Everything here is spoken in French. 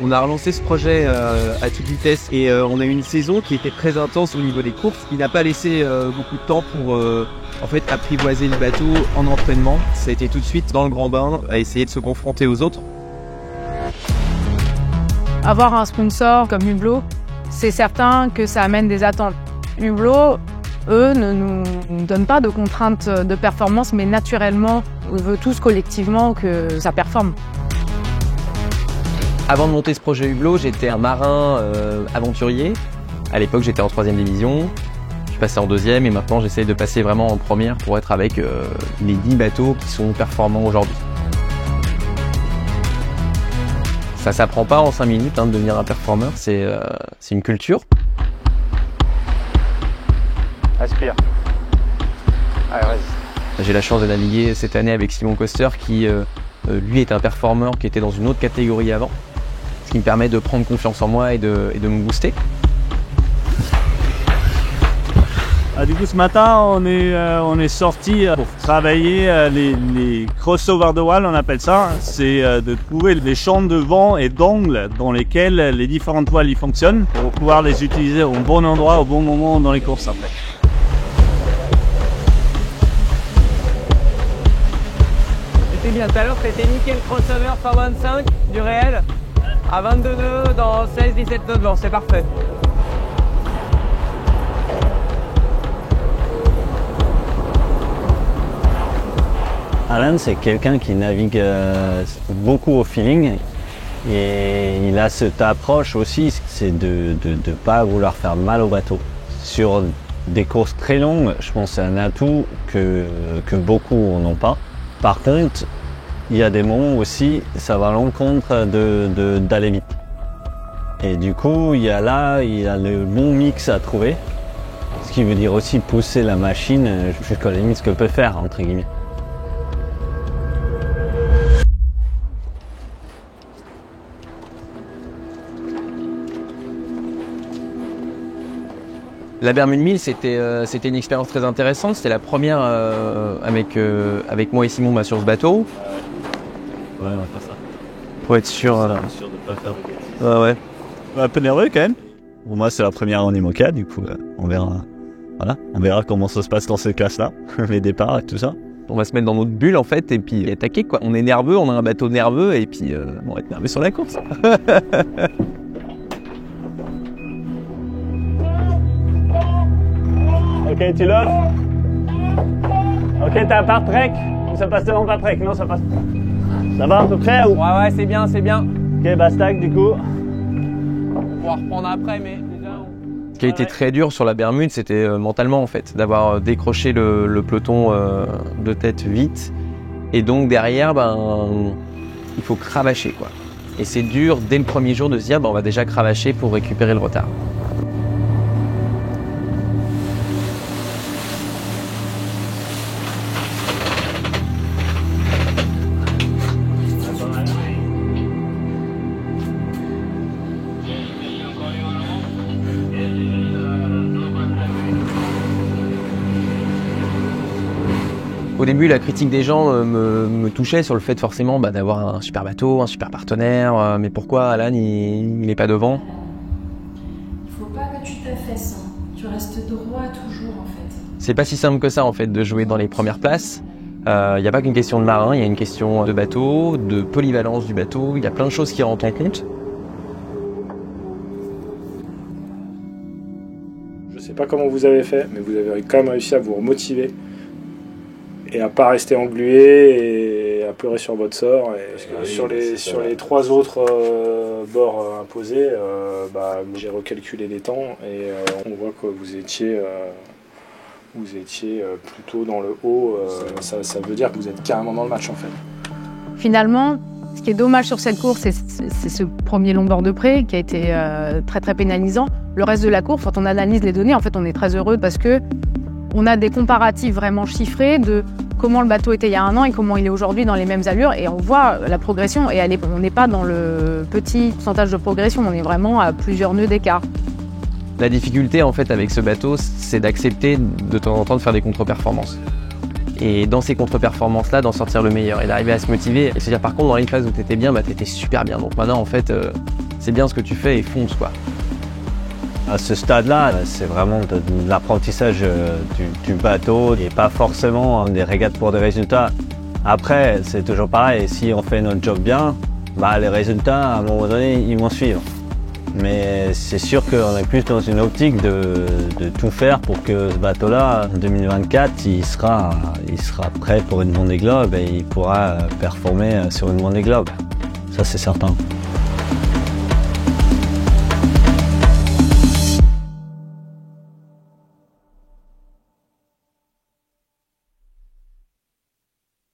On a relancé ce projet à toute vitesse et on a eu une saison qui était très intense au niveau des courses, qui n'a pas laissé beaucoup de temps pour en fait apprivoiser le bateau en entraînement. Ça a été tout de suite dans le grand bain à essayer de se confronter aux autres. Avoir un sponsor comme Hublot, c'est certain que ça amène des attentes. Hublot, eux, ne nous donnent pas de contraintes de performance, mais naturellement, on veut tous collectivement que ça performe. Avant de monter ce projet Hublot, j'étais un marin aventurier. À l'époque, j'étais en 3e division. Je suis passé en 2e et maintenant, j'essaye de passer vraiment en première pour être avec les 10 bateaux qui sont performants aujourd'hui. Ça s'apprend pas en 5 minutes de devenir un performeur, c'est une culture. Aspire. Allez, vas-y. J'ai la chance de naviguer cette année avec Simon Coster qui, lui, est un performeur qui était dans une autre catégorie avant. Ce qui me permet de prendre confiance en moi et de me booster. Du coup, ce matin, on est sorti pour travailler les crossover de voile, on appelle ça. C'est de trouver les champs de vent et d'angle dans lesquels les différentes voiles y fonctionnent pour pouvoir les utiliser au bon endroit, au bon moment dans les courses après. C'était bien, tout à l'heure c'était nickel crossover 125 du réel à 22 nœuds dans 16-17 nœuds de vent, c'est parfait. Alan, c'est quelqu'un qui navigue beaucoup au feeling et il a cette approche aussi, c'est de ne pas vouloir faire mal au bateau. Sur des courses très longues, je pense que c'est un atout que beaucoup n'ont pas. Par contre, il y a des moments aussi, ça va à l'encontre d'aller vite. Et du coup, il y a le bon mix à trouver, ce qui veut dire aussi pousser la machine jusqu'à la limite ce qu'elle peut faire, entre guillemets. La Bermude 1000, c'était une expérience très intéressante. C'était la première avec moi et Simon sur ce bateau. Ouais, on va faire ça. Pour être sûr. Sûr de pas faire. Ouais. Un peu nerveux quand même. Pour moi, c'est la première en IMOCA, du coup, on verra. Voilà, on verra comment ça se passe dans ces classes-là, les départs et tout ça. On va se mettre dans notre bulle en fait et puis attaquer quoi. On est nerveux, on a un bateau nerveux et puis on va être nerveux sur la course. Ok, tu l'offres. Ok, t'as un part-trek. Ça passe devant part-trek, non, ça passe. Ça va à peu près ou... Ouais, c'est bien, c'est bien. Ok, Bastac du coup. On pourra reprendre après, mais déjà... Ce qui a été très dur sur la Bermude, c'était mentalement en fait, d'avoir décroché le peloton de tête vite. Et donc derrière, il faut cravacher quoi. Et c'est dur dès le premier jour de se dire, on va déjà cravacher pour récupérer le retard. Au début, la critique des gens me touchait sur le fait forcément d'avoir un super bateau, un super partenaire. Mais pourquoi Alan, il n'est pas devant? Il faut pas que tu t'affaisses, hein. Tu restes droit toujours en fait. C'est pas si simple que ça en fait de jouer dans les premières places. Il n'y a pas qu'une question de marin, il y a une question de bateau, de polyvalence du bateau. Il y a plein de choses qui rentrent en compte. Je sais pas comment vous avez fait, mais vous avez quand même réussi à vous remotiver et à pas rester englué et à pleurer sur votre sort. Et sur les 3 autres bords imposés, j'ai recalculé les temps et on voit que vous étiez plutôt dans le haut. Ça veut dire que vous êtes carrément dans le match en fait. Finalement, ce qui est dommage sur cette course, c'est ce premier long bord de près qui a été très très pénalisant. Le reste de la course, quand on analyse les données, en fait, on est très heureux parce que on a des comparatifs vraiment chiffrés de comment le bateau était il y a un an et comment il est aujourd'hui dans les mêmes allures. Et on voit la progression et on n'est pas dans le petit pourcentage de progression, on est vraiment à plusieurs nœuds d'écart. La difficulté en fait avec ce bateau, c'est d'accepter de temps en temps de faire des contre-performances. Et dans ces contre-performances-là, d'en sortir le meilleur et d'arriver à se motiver et se dire par contre dans les phases où t'étais bien, t'étais super bien. Donc maintenant en fait, c'est bien ce que tu fais et fonce quoi. À ce stade-là, c'est vraiment de l'apprentissage du bateau et pas forcément des régates pour des résultats. Après, c'est toujours pareil, si on fait notre job bien, bah, les résultats, à un moment donné, ils vont suivre. Mais c'est sûr qu'on est plus dans une optique de tout faire pour que ce bateau-là, en 2024, il sera prêt pour une Vendée Globe et il pourra performer sur une Vendée Globe. Ça, c'est certain.